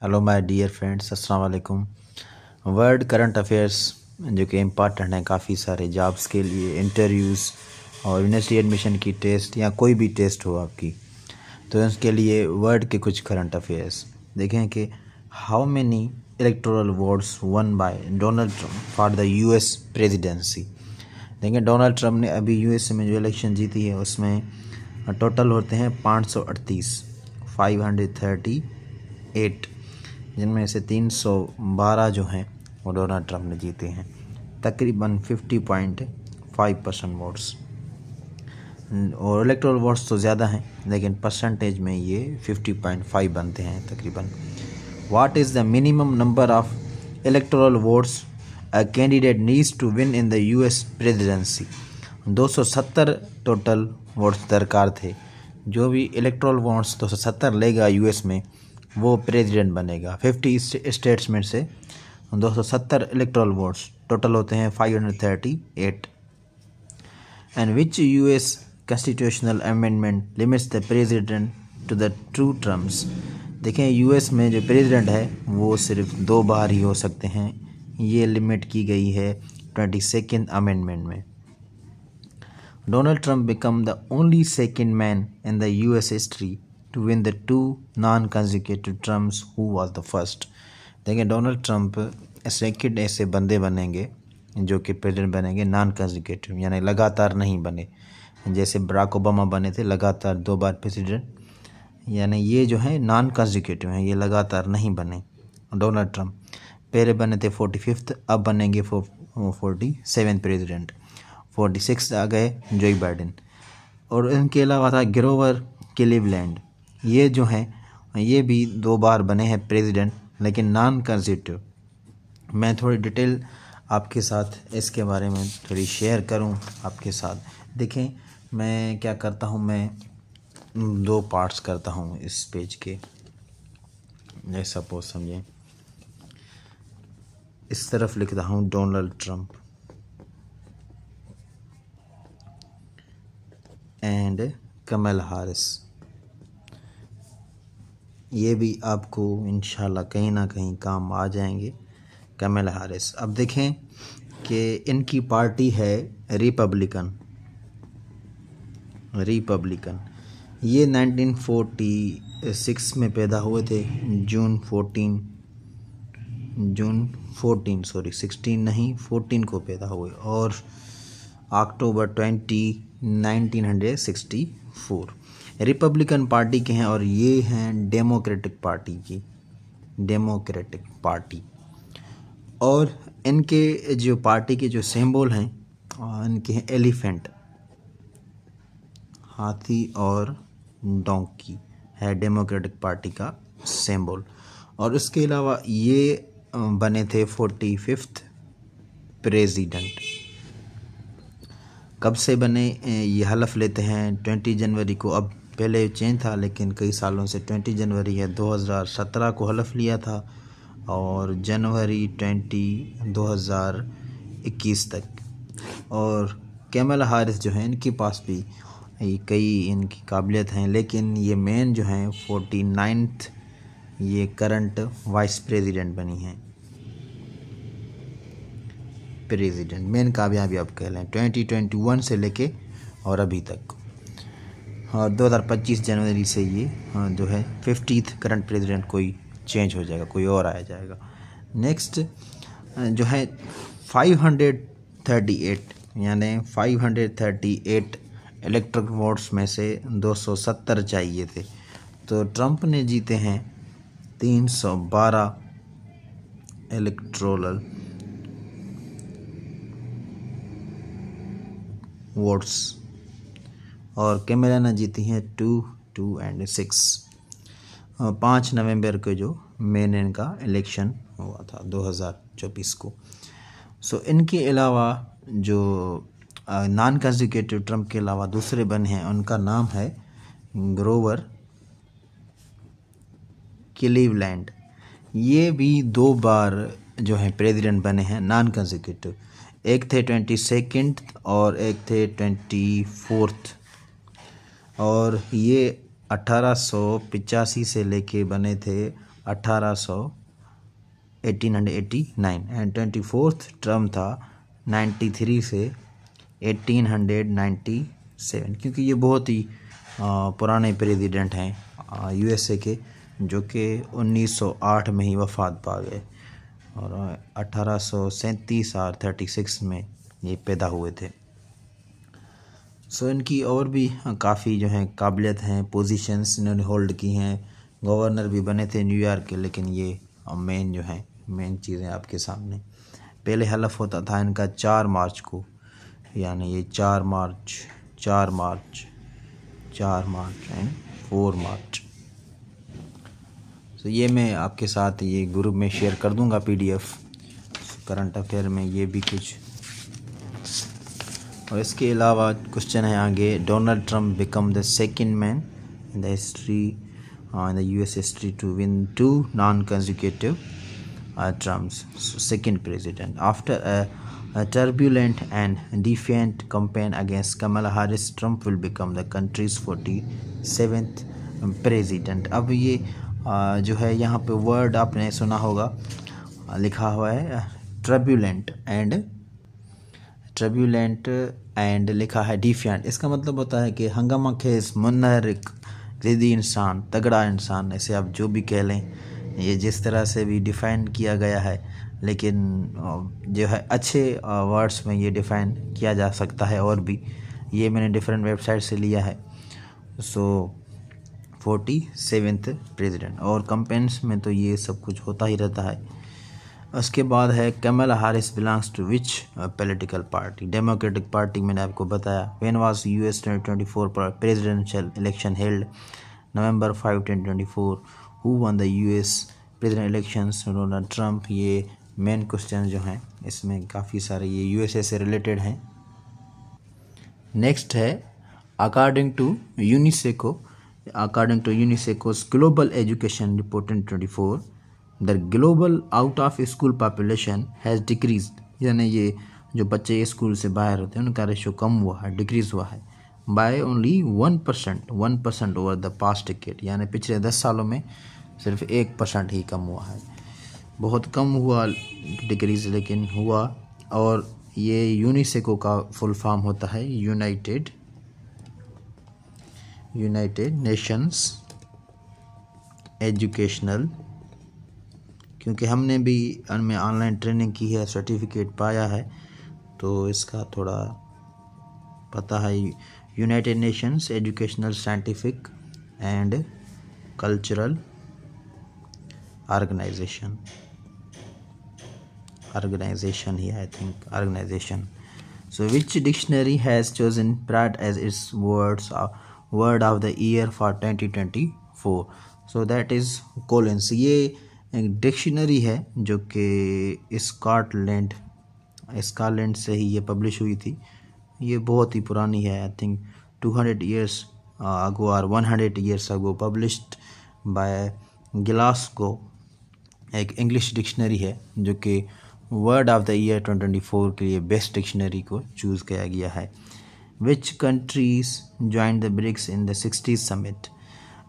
Hello my dear friends, अस्सलाम वालेकुम। World current affairs जो कि इम्पॉर्टेंट हैं काफ़ी सारे जॉब्स के लिए, इंटरव्यूज़ और यूनिवर्सिटी एडमिशन की टेस्ट या कोई भी टेस्ट हो आपकी, तो इसके लिए वर्ल्ड के कुछ करंट अफेयर्स देखें कि how many electoral votes one by Donald Trump for the US presidency. देखें डोनाल्ड ट्रम्प ने अभी यूएस में जो इलेक्शन जीती है उसमें टोटल होते हैं 538, जिनमें से 312 जो हैं वो डोनाल्ड ट्रम्प ने जीते हैं, तकरीबन 50.5% वोट्स। और इलेक्टोरल वोट्स तो ज़्यादा हैं लेकिन परसेंटेज में ये 50.5 बनते हैं तकरीबन। What is the minimum number of electoral votes a candidate needs to win in the US presidency. 270 total votes दरकार थे। जो भी इलेक्टोरल वोट्स 270 लेगा यूएस में वो प्रेसिडेंट बनेगा। 50 स्टेट्स में से 270 इलेक्टोरल वोट्स टोटल होते हैं 538। And which US constitutional amendment limits the president to the 2 terms. देखें यूएस में जो प्रेसिडेंट है वो सिर्फ 2 बार ही हो सकते हैं, ये लिमिट की गई है 22nd अमेंडमेंट में। Donald Trump became the only second man in the U.S. history to win the 2 non-consecutive terms who was the first। देखिए डोनाल्ड ट्रंप सेकंड ऐसे बंदे बनेंगे जो कि प्रेसिडेंट बनेंगे नॉन कंसेक्यूटिव, यानी लगातार नहीं बने। जैसे बराक ओबामा बने थे लगातार 2 बार प्रेसिडेंट, यानी ये जो है नॉन कंसेक्यूटिव हैं, ये लगातार नहीं बने। डोनाल्ड ट्रंप पहले बने थे 45th, अब बनेंगे 47th प्रेसिडेंट। 46 आ गए जो बाइडेन। और इनके अलावा था ग्रोवर क्लीवलैंड, ये जो हैं ये भी 2 बार बने हैं प्रेसिडेंट लेकिन नॉन कंसेक्यूटिव। मैं थोड़ी डिटेल आपके साथ इसके बारे में थोड़ी शेयर करूं आपके साथ। देखें मैं क्या करता हूं, मैं 2 पार्ट्स करता हूं इस पेज के। जैसे सपोज समझें इस तरफ लिखता हूं Donald Trump and Kamala Harris. ये भी आपको इंशाल्लाह कहीं ना कहीं काम आ जाएंगे, कमला हैरिस। अब देखें कि इनकी पार्टी है रिपब्लिकन। ये 1946 में पैदा हुए थे, जून 14 को पैदा हुए और अक्टूबर 20 1964। रिपब्लिकन पार्टी के हैं और ये हैं डेमोक्रेटिक पार्टी। और इनके जो पार्टी के जो सिंबल हैं इनके हैं एलिफेंट, हाथी और डोंकी है डेमोक्रेटिक पार्टी का सिंबल। और उसके अलावा ये बने थे 45th प्रेसिडेंट। कब से बने ये हलफ लेते हैं 20 जनवरी को। अब पहले चेंज था लेकिन कई सालों से 20 जनवरी है। 2017 को हलफ लिया था और जनवरी 20 2021 तक। और कमला हैरिस जो है इनके पास भी कई इनकी काबिलियत हैं, लेकिन ये मेन जो हैं 49th ये करंट वाइस प्रेसिडेंट बनी हैं। प्रेसिडेंट मेन कामयाबी आप कह लें 2021 से लेके और अभी तक। और 2025 जनवरी से ये जो है 50th करंट प्रेसिडेंट कोई चेंज हो जाएगा, कोई और आया जाएगा। नेक्स्ट जो है 538, यानी 538 इलेक्ट्रिक वोट्स में से 270 चाहिए थे, तो ट्रंप ने जीते हैं 312 इलेक्टोरल वोट्स और कमला ने जीती हैं 2, 2 और 6। 5 नवंबर को जो मेन इनका इलेक्शन हुआ था 2024 को। सो इनके अलावा जो नॉन कंसेक्यूटिव ट्रंप के अलावा दूसरे बने हैं उनका नाम है ग्रोवर क्लीवलैंड। ये भी 2 बार जो है प्रेसिडेंट बने हैं नॉन कंसेक्यूटिव। एक थे 22nd और एक थे 24th। और ये 1885 से लेके बने थे 1889 एंड 24th टर्म था 93 से 1897, क्योंकि ये बहुत ही पुराने प्रेसिडेंट हैं यूएसए के, जो कि 1908 में ही वफात पा गए और 1837 और 36 में ये पैदा हुए थे। सो इनकी और भी काफ़ी जो हैं काबिलियत हैं, पोजीशंस इन्होंने होल्ड की हैं। गवर्नर भी बने थे न्यूयॉर्क के, लेकिन ये मेन जो हैं मेन चीज़ें आपके सामने। पहले हलफ होता था इनका 4 मार्च को, यानी ये 4 मार्च एंड 4 मार्च। तो ये मैं आपके साथ ये ग्रुप में शेयर कर दूंगा PDF करंट अफेयर में, ये भी कुछ। और इसके अलावा क्वेश्चन है आगे, Donald Trump become the second man in the history in the US history to win 2 non-consecutive terms, second president. After a turbulent and defiant campaign against Kamala Harris, Trump will become the country's 47th president. अब ये जो है यहाँ पे word आपने सुना होगा, लिखा हुआ है ट्रब्यूलेंट एंड लिखा है डिफिएंट। इसका मतलब होता है कि हंगामा खेज, मुनहरिक, ज़िद्दी इंसान, तगड़ा इंसान, ऐसे आप जो भी कह लें, ये जिस तरह से भी डिफ़ाइन किया गया है, लेकिन जो है अच्छे वर्ड्स में ये डिफ़ाइन किया जा सकता है। और भी ये मैंने डिफरेंट वेबसाइट से लिया है। सो 47th प्रेसिडेंट, और कैंपेन्स में तो ये सब कुछ होता ही रहता है। उसके बाद है Kamala Harris belongs to which political party? Democratic party, मैंने आपको बताया। When was US 2024 presidential election held? November 5, 2024। Who won the US president elections? Donald Trump. ये मेन क्वेश्चन जो हैं इसमें काफ़ी सारे ये USA से रिलेटेड हैं। नेक्स्ट है according to UNESCO's global education report 2024, the global out of school population has decreased, यानी ये जो बच्चे स्कूल से बाहर होते हैं उनका रेशो कम हुआ है, डिक्रीज हुआ है, by only 1% over the past decade, यानी पिछले 10 सालों में सिर्फ 1% ही कम हुआ है। बहुत कम हुआ डिक्रीज, लेकिन हुआ। और ये यूनिसेको का फुल फॉर्म होता है यूनाइटेड नेशंस एजुकेशनल, क्योंकि हमने भी उनमें ऑनलाइन ट्रेनिंग की है, सर्टिफिकेट पाया है, तो इसका थोड़ा पता है। United Nations Educational Scientific and Cultural Organization ही, I think organization. So which dictionary has chosen Pratt as its word of the year for 2024? So that is Collins। ये एक डिक्शनरी है जो कि स्कॉटलैंड से ही ये पब्लिश हुई थी। ये बहुत ही पुरानी है, आई थिंक 200 years ago और 100 years ago published by Glasgow. एक इंग्लिश डिक्शनरी है जो कि वर्ड ऑफ द ईयर 2024 के लिए बेस्ट डिक्शनरी को चूज़ किया गया है। Which countries join the BRICS in the 60th summit?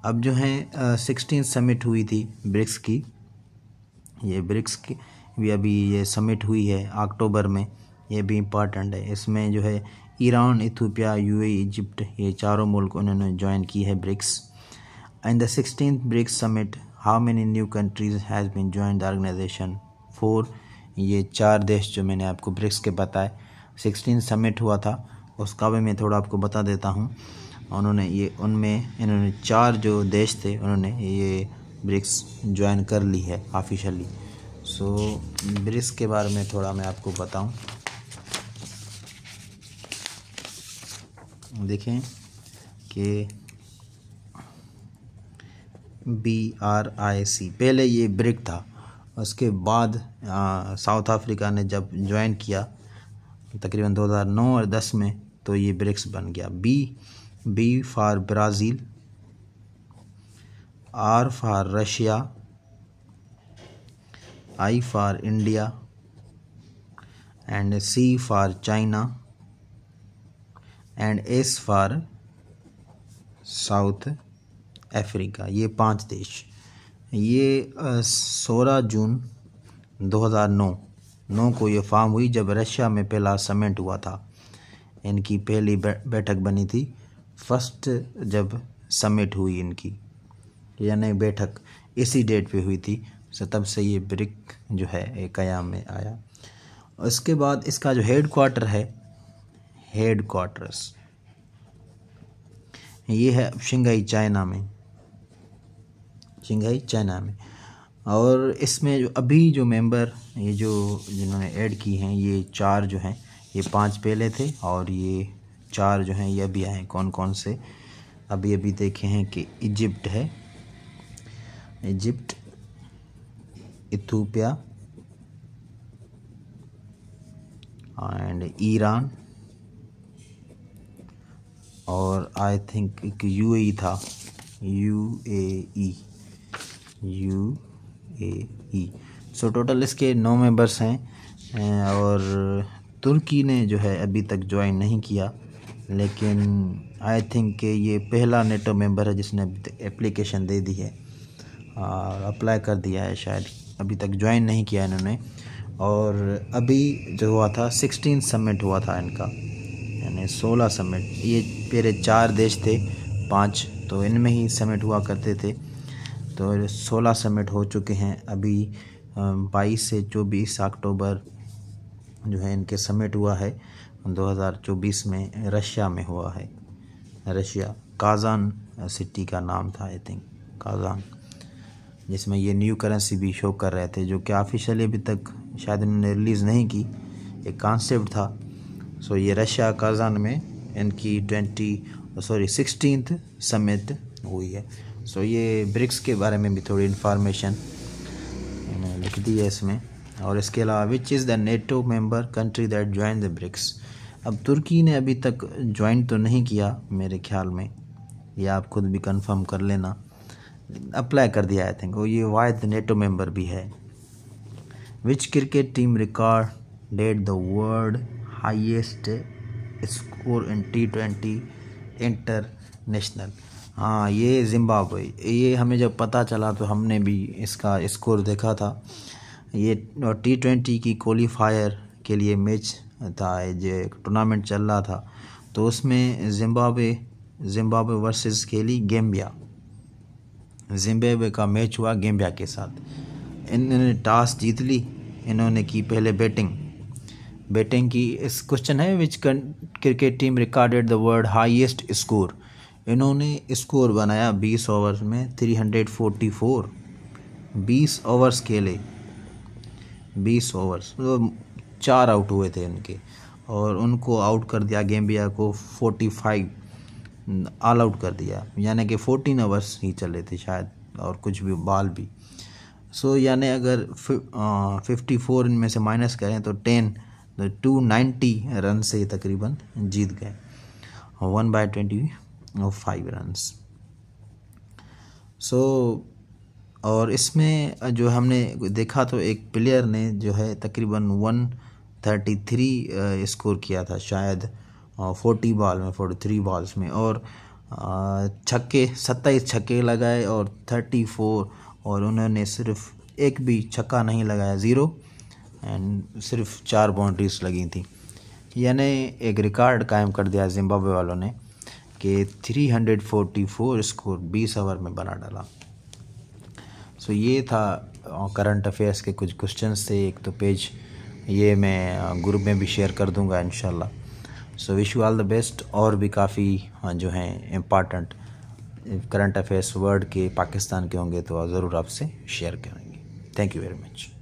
अब जो है 16th समिट हुई थी ब्रिक्स की, ये ब्रिक्स की भी अभी ये समिट हुई है अक्टूबर में, ये भी इम्पॉर्टेंट है। इसमें जो है ईरान, इथियोपिया, UAE, इजिप्ट, ये चारों मुल्क उन्होंने ज्वाइन की है BRICS. In the 16th BRICS summit how many new countries has been join the organization? 4। ये 4 देश जो मैंने आपको ब्रिक्स के बताए। 16 समिट हुआ था, उसका भी मैं थोड़ा आपको बता देता हूँ। इन्होंने 4 जो देश थे उन्होंने ये ब्रिक्स ज्वाइन कर ली है ऑफिशियली। सो ब्रिक्स के बारे में थोड़ा मैं आपको बताऊँ। देखें कि BRIC पहले ये ब्रिक था, उसके बाद साउथ अफ्रीका ने जब ज्वाइन किया तकरीबन 2009 और 10 में, तो ये ब्रिक्स बन गया। B for Brazil, R for Russia, I for India and C for China and S for South Africa. ये 5 देश ये 16 जून 2009 को ये फॉर्म हुई, जब रशिया में पहला समिट हुआ था। इनकी पहली बैठक बनी थी, फर्स्ट जब समिट हुई इनकी, यानी बैठक इसी डेट पे हुई थी। सो तब से ये ब्रिक जो है एक कयाम में आया। उसके बाद इसका जो हेडक्वार्टर है, हेडक्वार्टर्स ये है शंघाई चाइना में, शंघाई चाइना में। और इसमें जो अभी जो मेंबर ये जो जिन्होंने ऐड की हैं, ये 4 जो हैं, ये 5 पहले थे और ये 4 जो हैं ये अभी आए। कौन कौन से अभी अभी देखे हैं कि इजिप्ट है, इजिप्ट, इथियोपिया एंड ईरान, और आई थिंक एक यूएई था, यूएई। सो टोटल इसके 9 मेंबर्स हैं। और तुर्की ने जो है अभी तक ज्वाइन नहीं किया, लेकिन आई थिंक कि ये पहला नेटो मेंबर है जिसने अभी तक एप्लीकेशन दे दी है और अप्लाई कर दिया है। शायद अभी तक ज्वाइन नहीं किया इन्होंने। और अभी जो हुआ था 16 समिट हुआ था इनका, यानी 16 समिट। ये पहले 4 देश थे, 5 तो इनमें ही समिट हुआ करते थे। तो 16 समिट हो चुके हैं। अभी 22 से 24 अक्टूबर जो है इनके समिट हुआ है 2024 में, रशिया में हुआ है। रशिया, काजान सिटी का नाम था आई थिंक, काजान, जिसमें ये न्यू करेंसी भी शो कर रहे थे, जो कि ऑफिशियली अभी तक शायद इन्होंने रिलीज़ नहीं की, एक कॉन्सेप्ट था। सो ये रशिया काजान में इनकी 16th समिट हुई है। सो ये ब्रिक्स के बारे में भी थोड़ी इन्फॉर्मेशन लिख दी है इसमें। और इसके अलावा which is the NATO member country that join the BRICS. अब तुर्की ने अभी तक ज्वाइन तो नहीं किया मेरे ख्याल में, या आप खुद भी कंफर्म कर लेना, अप्लाई कर दिया आई थिंक। और ये वाहिद नेटो मेंबर भी है। Which cricket team recorded the world highest score in T20 international. हाँ, ये जिम्बाब्वे। ये हमें जब पता चला तो हमने भी इसका स्कोर देखा था। ये T20 की क्वालिफायर के लिए मैच था, जो टूर्नामेंट चल रहा था, तो उसमें जिम्बाब्वे वर्सेस खेली गैम्बिया। जिम्बाब्वे का मैच हुआ गैम्बिया के साथ। इन्होंने टॉस जीत ली, इन्होंने की पहले बैटिंग की। इस क्वेश्चन है which cricket team recorded the world highest score. इन्होंने स्कोर बनाया 20 ओवर्स में 344। 20 ओवर्स खेले, 20 ओवर्स, तो 4 आउट हुए थे उनके, और उनको आउट कर दिया गैम्बिया को 45, ऑल आउट कर दिया। यानी कि 14 ओवर्स ही चले थे शायद, और कुछ भी बॉल भी। सो यानी अगर 54 इनमें से माइनस करें तो 290 रन से तकरीबन जीत गए, 1/25 रन्स। सो और इसमें जो हमने देखा तो एक प्लेयर ने जो है तकरीबन 133 स्कोर किया था शायद 43 बॉल्स में, और छक्के 27 छक्के लगाए और 34, और उन्होंने सिर्फ एक भी छक्का नहीं लगाया, 0, एंड सिर्फ 4 बाउंड्रीज लगी थी। यानी एक रिकॉर्ड कायम कर दिया जिम्बाब्वे वालों ने कि 344 स्कोर 20 ओवर में बना डाला। सो ये था करंट अफेयर्स के कुछ क्वेश्चंस थे। एक तो पेज ये मैं ग्रुप में भी शेयर कर दूंगा इंशाल्लाह। So wish you all the best. और भी काफ़ी जो हैं इम्पॉर्टेंट करंट अफेयर्स वर्ल्ड के, पाकिस्तान के होंगे तो ज़रूर आपसे शेयर करेंगे। Thank you very much.